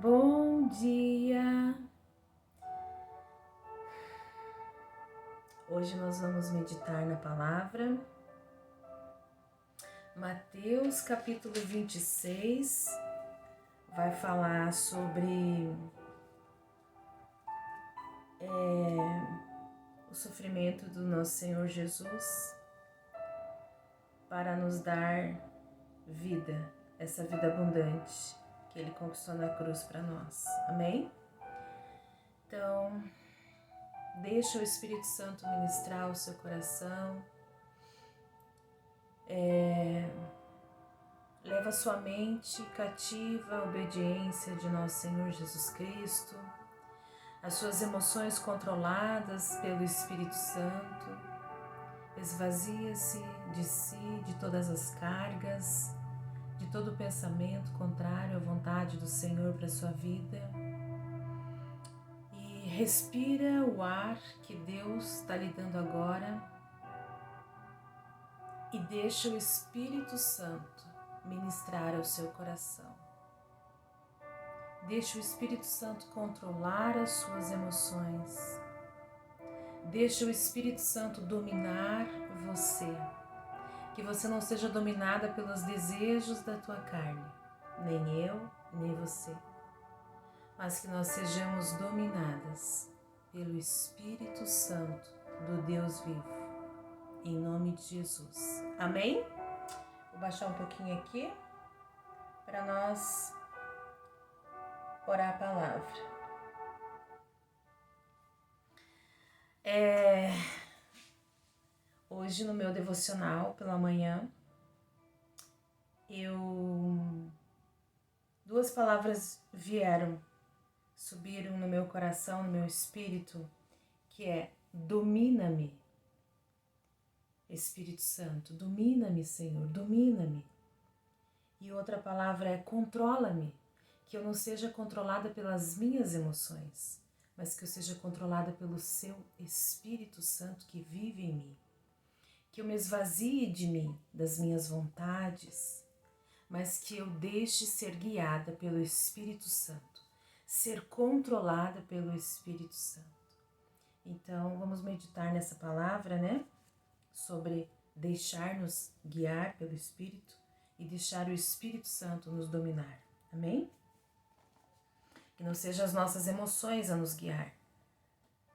Bom dia! Hoje nós vamos meditar na palavra Mateus capítulo 26, vai falar sobre o sofrimento do nosso Senhor Jesus para nos dar vida, essa vida abundante que Ele conquistou na cruz para nós. Amém? Então, deixa o Espírito Santo ministrar o seu coração. Leva sua mente cativa à obediência de nosso Senhor Jesus Cristo, as suas emoções controladas pelo Espírito Santo. Esvazia-se de si, de todas as cargas, de todo pensamento contrário à vontade do Senhor para a sua vida. E respira o ar que Deus está lhe dando agora e deixa o Espírito Santo ministrar ao seu coração. Deixa o Espírito Santo controlar as suas emoções. Deixa o Espírito Santo dominar você. Que você não seja dominada pelos desejos da tua carne, nem eu, nem você. Mas que nós sejamos dominadas pelo Espírito Santo do Deus vivo. Em nome de Jesus. Amém? Vou baixar um pouquinho aqui para nós orar a palavra. Hoje no meu devocional pela manhã, duas palavras subiram no meu coração, no meu espírito, que é: domina-me, Espírito Santo, domina-me, Senhor, domina-me. E outra palavra é: controla-me, que eu não seja controlada pelas minhas emoções, mas que eu seja controlada pelo seu Espírito Santo que vive em mim. Que eu me esvazie de mim, das minhas vontades, mas que eu deixe ser guiada pelo Espírito Santo, ser controlada pelo Espírito Santo. Então, vamos meditar nessa palavra, né? Sobre deixar-nos guiar pelo Espírito e deixar o Espírito Santo nos dominar. Amém? Que não sejam as nossas emoções a nos guiar,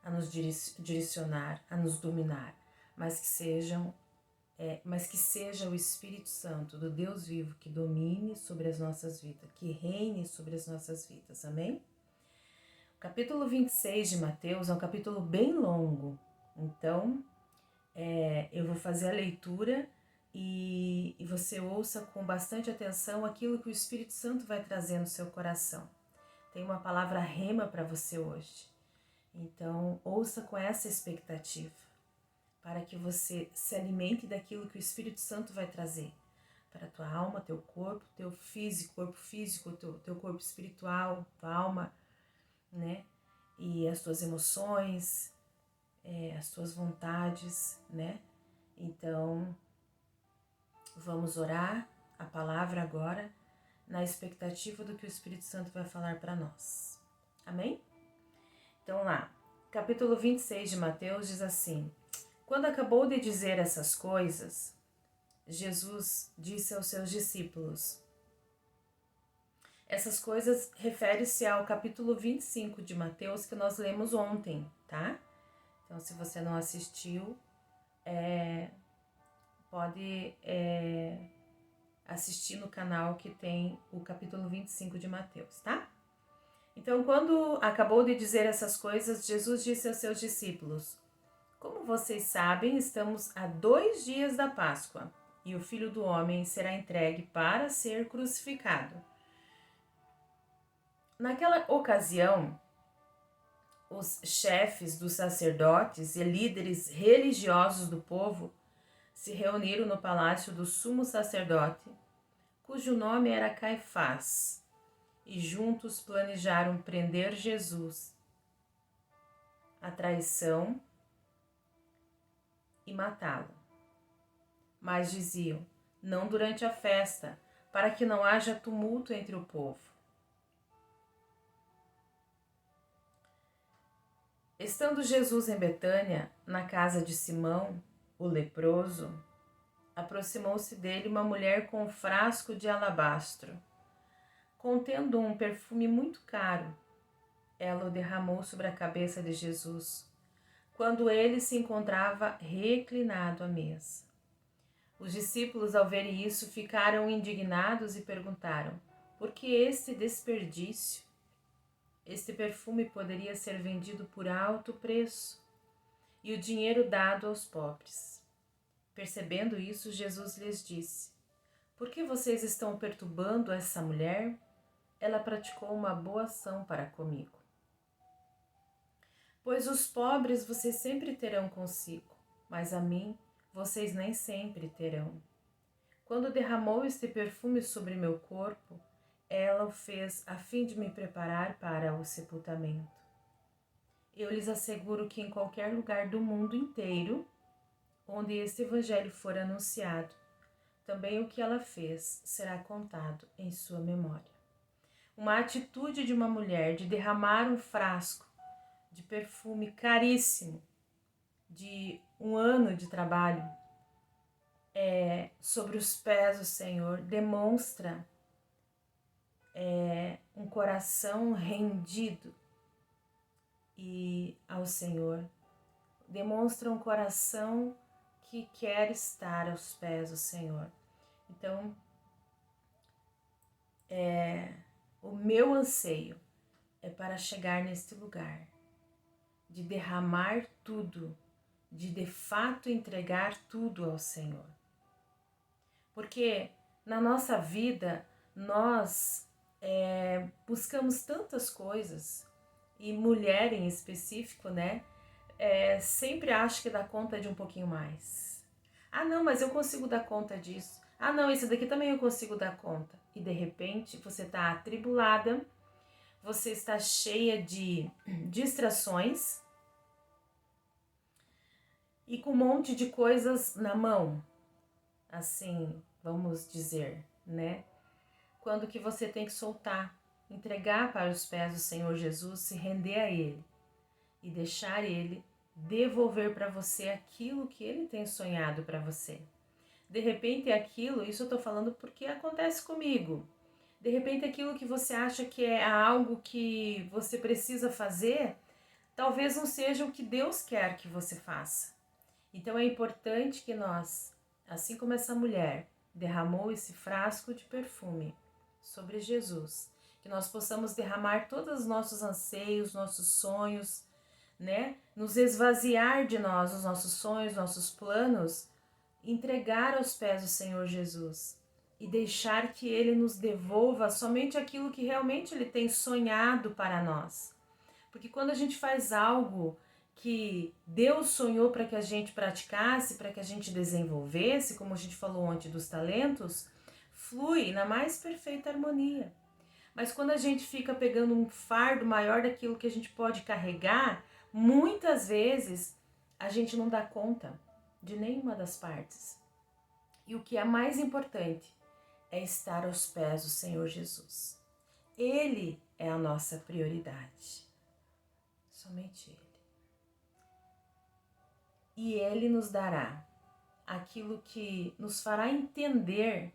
a nos direcionar, a nos dominar, mas que seja o Espírito Santo do Deus vivo que domine sobre as nossas vidas, que reine sobre as nossas vidas. Amém? O capítulo 26 de Mateus é um capítulo bem longo, então eu vou fazer a leitura e você ouça com bastante atenção aquilo que o Espírito Santo vai trazer no seu coração. Tem uma palavra rema para você hoje, então ouça com essa expectativa, para que você se alimente daquilo que o Espírito Santo vai trazer para a tua alma, teu corpo, teu corpo físico, teu corpo espiritual, tua alma, né? E as tuas emoções, as tuas vontades, né? Então, vamos orar a palavra agora, na expectativa do que o Espírito Santo vai falar para nós. Amém? Então lá, capítulo 26 de Mateus diz assim: quando acabou de dizer essas coisas, Jesus disse aos seus discípulos. Essas coisas refere-se ao capítulo 25 de Mateus que nós lemos ontem, tá? Então, se você não assistiu, pode assistir no canal que tem o capítulo 25 de Mateus, tá? Então, quando acabou de dizer essas coisas, Jesus disse aos seus discípulos: como vocês sabem, estamos a 2 dias da Páscoa e o Filho do Homem será entregue para ser crucificado. Naquela ocasião, os chefes dos sacerdotes e líderes religiosos do povo se reuniram no palácio do sumo sacerdote, cujo nome era Caifás, e juntos planejaram prender Jesus, a traição e matá-lo. Mas diziam: não durante a festa, para que não haja tumulto entre o povo. Estando Jesus em Betânia, na casa de Simão, o leproso, aproximou-se dele uma mulher com um frasco de alabastro, contendo um perfume muito caro. Ela o derramou sobre a cabeça de Jesus, quando ele se encontrava reclinado à mesa. Os discípulos, ao verem isso, ficaram indignados e perguntaram: por que este desperdício? Este perfume poderia ser vendido por alto preço e o dinheiro dado aos pobres. Percebendo isso, Jesus lhes disse: por que vocês estão perturbando essa mulher? Ela praticou uma boa ação para comigo. Pois os pobres vocês sempre terão consigo, mas a mim vocês nem sempre terão. Quando derramou este perfume sobre meu corpo, ela o fez a fim de me preparar para o sepultamento. Eu lhes asseguro que em qualquer lugar do mundo inteiro, onde este evangelho for anunciado, também o que ela fez será contado em sua memória. Uma atitude de uma mulher de derramar um frasco de perfume caríssimo, de um ano de trabalho, sobre os pés do Senhor, demonstra um coração rendido ao Senhor, demonstra um coração que quer estar aos pés do Senhor. Então, o meu anseio é para chegar neste lugar, de derramar tudo, de fato entregar tudo ao Senhor. Porque na nossa vida nós buscamos tantas coisas, e mulher em específico, né? Sempre acha que dá conta de um pouquinho mais. Ah, não, mas eu consigo dar conta disso. Ah, não, esse daqui também eu consigo dar conta. E de repente você está atribulada, você está cheia de distrações e com um monte de coisas na mão, assim, vamos dizer, né? Quando que você tem que soltar, entregar para os pés do Senhor Jesus, se render a Ele e deixar Ele devolver para você aquilo que Ele tem sonhado para você. De repente aquilo, isso eu estou falando porque acontece comigo. De repente aquilo que você acha que é algo que você precisa fazer, talvez não seja o que Deus quer que você faça. Então é importante que nós, assim como essa mulher derramou esse frasco de perfume sobre Jesus, que nós possamos derramar todos os nossos anseios, nossos sonhos, né? Nos esvaziar de nós, os nossos sonhos, nossos planos, entregar aos pés do Senhor Jesus e deixar que Ele nos devolva somente aquilo que realmente Ele tem sonhado para nós. Porque quando a gente faz algo que Deus sonhou para que a gente praticasse, para que a gente desenvolvesse, como a gente falou ontem dos talentos, flui na mais perfeita harmonia. Mas quando a gente fica pegando um fardo maior daquilo que a gente pode carregar, muitas vezes a gente não dá conta de nenhuma das partes. E o que é mais importante é estar aos pés do Senhor Jesus. Ele é a nossa prioridade. Somente Ele. E Ele nos dará aquilo que nos fará entender,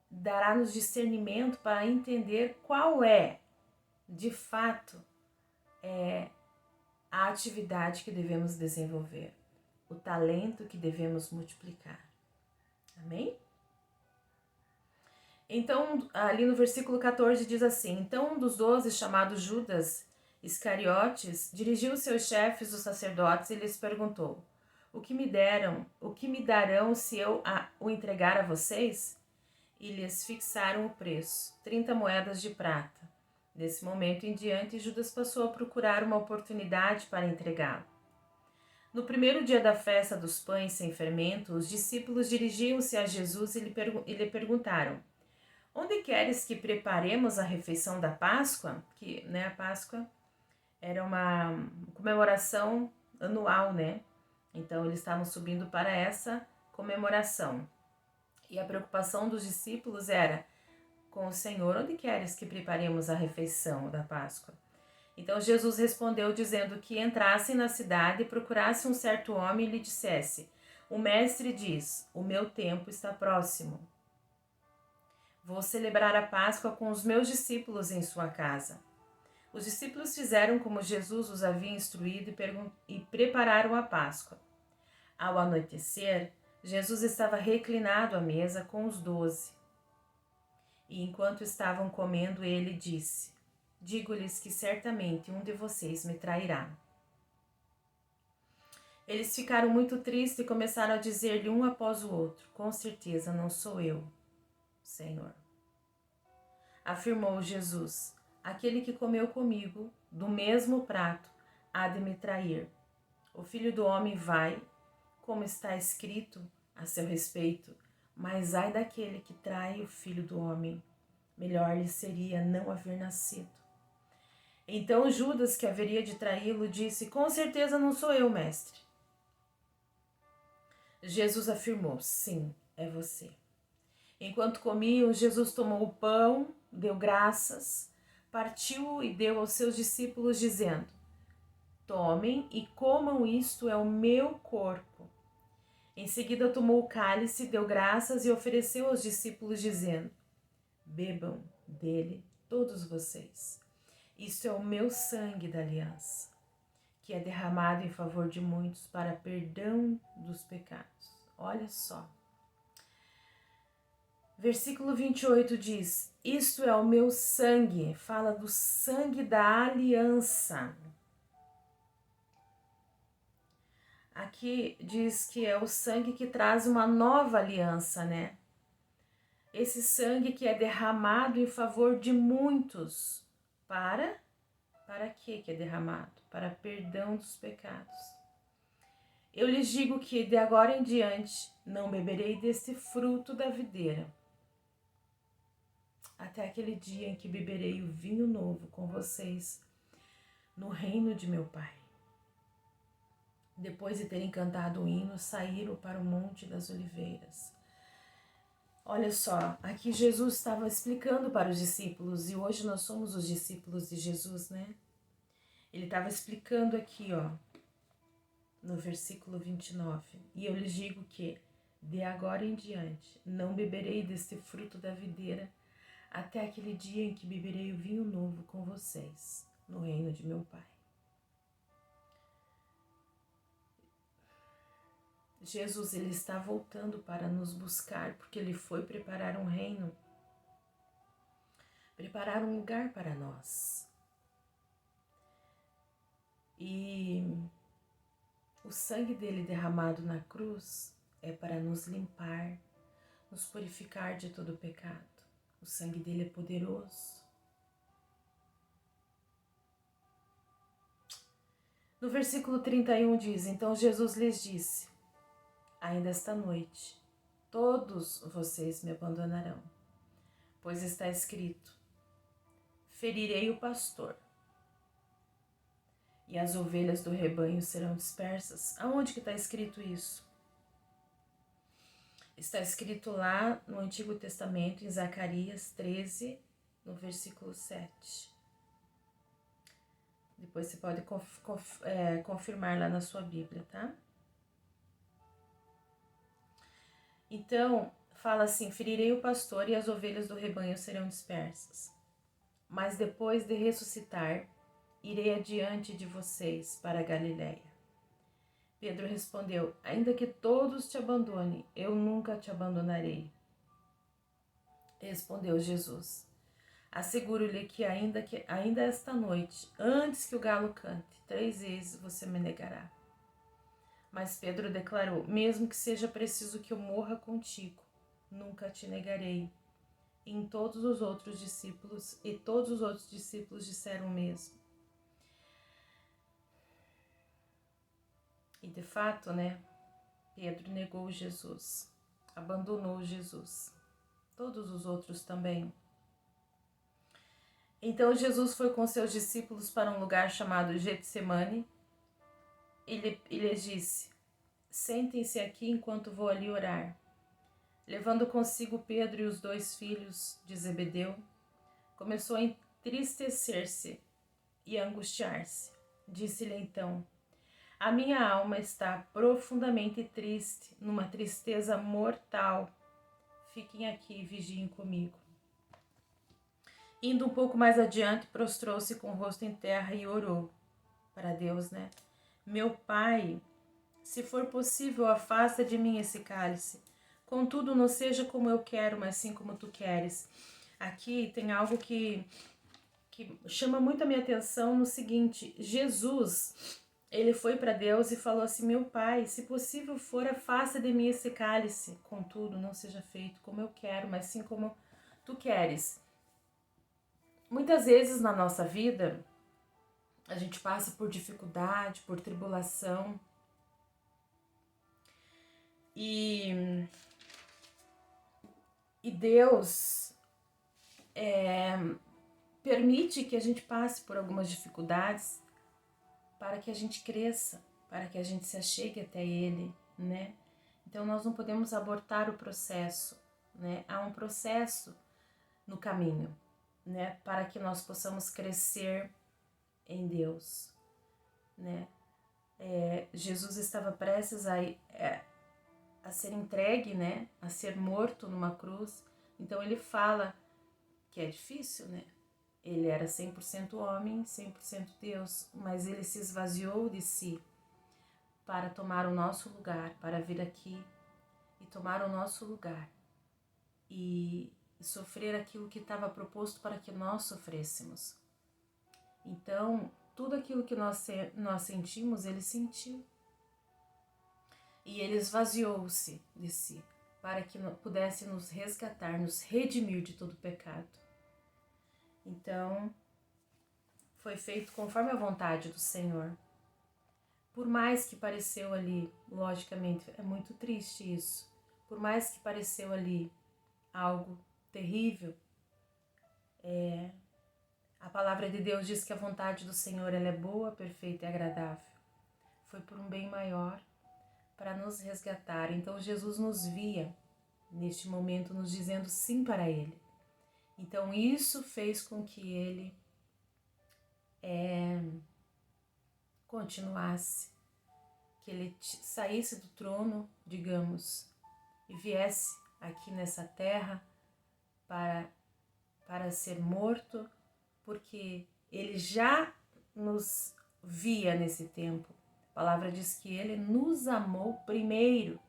dará-nos discernimento para entender qual é, de fato, a atividade que devemos desenvolver, o talento que devemos multiplicar. Amém? Então, ali no versículo 14 diz assim: então um dos 12, chamado Judas Iscariotes, dirigiu-se aos chefes dos sacerdotes e lhes perguntou: o que me darão se eu o entregar a vocês? E lhes fixaram o preço, 30 moedas de prata. Desse momento em diante, Judas passou a procurar uma oportunidade para entregá-lo. No primeiro dia da festa dos pães sem fermento, os discípulos dirigiam-se a Jesus e lhe perguntaram: onde queres que preparemos a refeição da Páscoa? Que, né, a Páscoa era uma comemoração anual, né? Então eles estavam subindo para essa comemoração. E a preocupação dos discípulos era com o Senhor: onde queres que preparemos a refeição da Páscoa? Então Jesus respondeu dizendo que entrassem na cidade e procurassem um certo homem e lhe dissesse: o mestre diz, o meu tempo está próximo. Vou celebrar a Páscoa com os meus discípulos em sua casa. Os discípulos fizeram como Jesus os havia instruído e prepararam a Páscoa. Ao anoitecer, Jesus estava reclinado à mesa com os 12. E enquanto estavam comendo, ele disse: digo-lhes que certamente um de vocês me trairá. Eles ficaram muito tristes e começaram a dizer-lhe um após o outro: com certeza não sou eu, Senhor. Afirmou Jesus: aquele que comeu comigo do mesmo prato há de me trair. O Filho do Homem vai, como está escrito a seu respeito, mas ai daquele que trai o Filho do Homem. Melhor lhe seria não haver nascido. Então Judas, que haveria de traí-lo, disse: com certeza não sou eu, mestre. Jesus afirmou: sim, é você. Enquanto comiam, Jesus tomou o pão, deu graças, partiu e deu aos seus discípulos, dizendo: tomem e comam, isto é o meu corpo. Em seguida tomou o cálice, deu graças e ofereceu aos discípulos, dizendo: bebam dele todos vocês. Isto é o meu sangue da aliança, que é derramado em favor de muitos para perdão dos pecados. Olha só. Versículo 28 diz: isto é o meu sangue, fala do sangue da aliança. Aqui diz que é o sangue que traz uma nova aliança, né? Esse sangue que é derramado em favor de muitos. Para quê que é derramado? Para perdão dos pecados. Eu lhes digo que de agora em diante não beberei deste fruto da videira, até aquele dia em que beberei o vinho novo com vocês no reino de meu Pai. Depois de terem cantado o hino, saíram para o Monte das Oliveiras. Olha só, aqui Jesus estava explicando para os discípulos, e hoje nós somos os discípulos de Jesus, né? Ele estava explicando aqui, ó, no versículo 29. E eu lhes digo que, de agora em diante, não beberei deste fruto da videira, até aquele dia em que beberei o vinho novo com vocês, no reino de meu Pai. Jesus, ele está voltando para nos buscar, porque ele foi preparar um reino, preparar um lugar para nós. E o sangue dele derramado na cruz é para nos limpar, nos purificar de todo pecado. O sangue dele é poderoso. No versículo 31 diz: então Jesus lhes disse: ainda esta noite, todos vocês me abandonarão, pois está escrito: ferirei o pastor, e as ovelhas do rebanho serão dispersas. Aonde que está escrito isso? Está escrito lá no Antigo Testamento, em Zacarias 13, no versículo 7. Depois você pode confirmar lá na sua Bíblia, tá? Então, fala assim: ferirei o pastor e as ovelhas do rebanho serão dispersas. Mas depois de ressuscitar, irei adiante de vocês para a Galiléia. Pedro respondeu: ainda que todos te abandonem, eu nunca te abandonarei. Respondeu Jesus: asseguro-lhe que ainda esta noite, antes que o galo cante, 3 vezes você me negará. Mas Pedro declarou: mesmo que seja preciso que eu morra contigo, nunca te negarei. E todos os outros discípulos disseram o mesmo. E de fato, né, Pedro negou Jesus, abandonou Jesus. Todos os outros também. Então Jesus foi com seus discípulos para um lugar chamado Getsemane e lhes disse: sentem-se aqui enquanto vou ali orar. Levando consigo Pedro e os 2 filhos de Zebedeu, começou a entristecer-se e angustiar-se. Disse-lhe então: a minha alma está profundamente triste, numa tristeza mortal. Fiquem aqui e vigiem comigo. Indo um pouco mais adiante, prostrou-se com o rosto em terra e orou para Deus, né? Meu Pai, se for possível, afasta de mim esse cálice. Contudo, não seja como eu quero, mas sim como tu queres. Aqui tem algo que chama muito a minha atenção no seguinte: Jesus, ele foi para Deus e falou assim: meu Pai, se possível for, afasta de mim esse cálice. Contudo, não seja feito como eu quero, mas sim como tu queres. Muitas vezes na nossa vida, a gente passa por dificuldade, por tribulação. E Deus permite que a gente passe por algumas dificuldades para que a gente cresça, para que a gente se achegue até Ele, né? Então nós não podemos abortar o processo, né? Há um processo no caminho, né? Para que nós possamos crescer em Deus, né? Jesus estava prestes a ser entregue, né? A ser morto numa cruz. Então ele fala que é difícil, né? Ele era 100% homem, 100% Deus, mas ele se esvaziou de si para tomar o nosso lugar, para vir aqui e tomar o nosso lugar e sofrer aquilo que estava proposto para que nós sofrêssemos. Então, tudo aquilo que nós sentimos, ele sentiu. E ele esvaziou-se de si para que pudesse nos resgatar, nos redimir de todo pecado. Então, foi feito conforme a vontade do Senhor. Por mais que pareceu ali, logicamente, é muito triste isso, por mais que pareceu ali algo terrível, a palavra de Deus diz que a vontade do Senhor ela é boa, perfeita e agradável. Foi por um bem maior, para nos resgatar. Então Jesus nos via neste momento nos dizendo sim para Ele. Então isso fez com que Ele continuasse, que Ele saísse do trono, digamos, e viesse aqui nessa terra para ser morto, porque Ele já nos via nesse tempo. A palavra diz que Ele nos amou primeiro.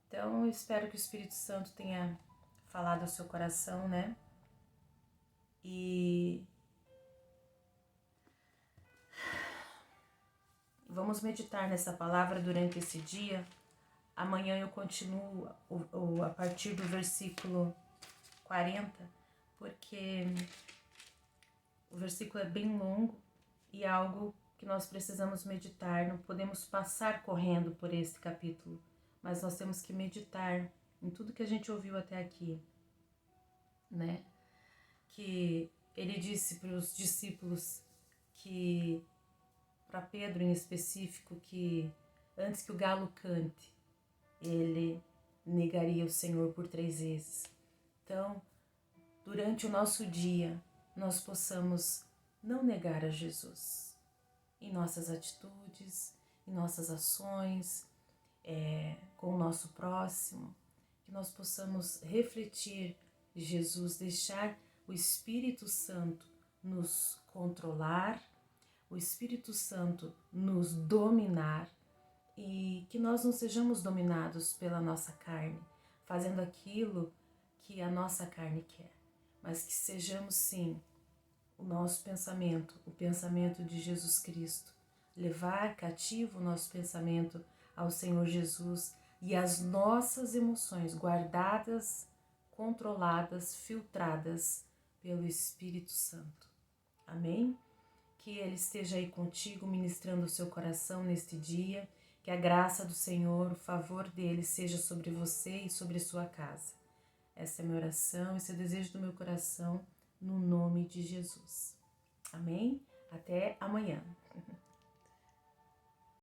Então, eu espero que o Espírito Santo tenha falado ao seu coração, né? E vamos meditar nessa palavra durante esse dia. Amanhã eu continuo a partir do versículo 40, porque o versículo é bem longo e é algo que nós precisamos meditar. Não podemos passar correndo por esse capítulo, mas nós temos que meditar em tudo que a gente ouviu até aqui, né? Que ele disse para os discípulos, que para Pedro em específico, que antes que o galo cante, ele negaria o Senhor por 3 vezes. Então, durante o nosso dia, nós possamos não negar a Jesus em nossas atitudes, em nossas ações, com o nosso próximo, que nós possamos refletir Jesus, deixar o Espírito Santo nos controlar, o Espírito Santo nos dominar e que nós não sejamos dominados pela nossa carne, fazendo aquilo que a nossa carne quer, mas que sejamos sim o nosso pensamento, o pensamento de Jesus Cristo, levar cativo o nosso pensamento ao Senhor Jesus e as nossas emoções guardadas, controladas, filtradas pelo Espírito Santo. Amém? Que Ele esteja aí contigo, ministrando o seu coração neste dia, que a graça do Senhor, o favor dEle seja sobre você e sobre sua casa. Essa é a minha oração, esse é o desejo do meu coração, no nome de Jesus. Amém? Até amanhã.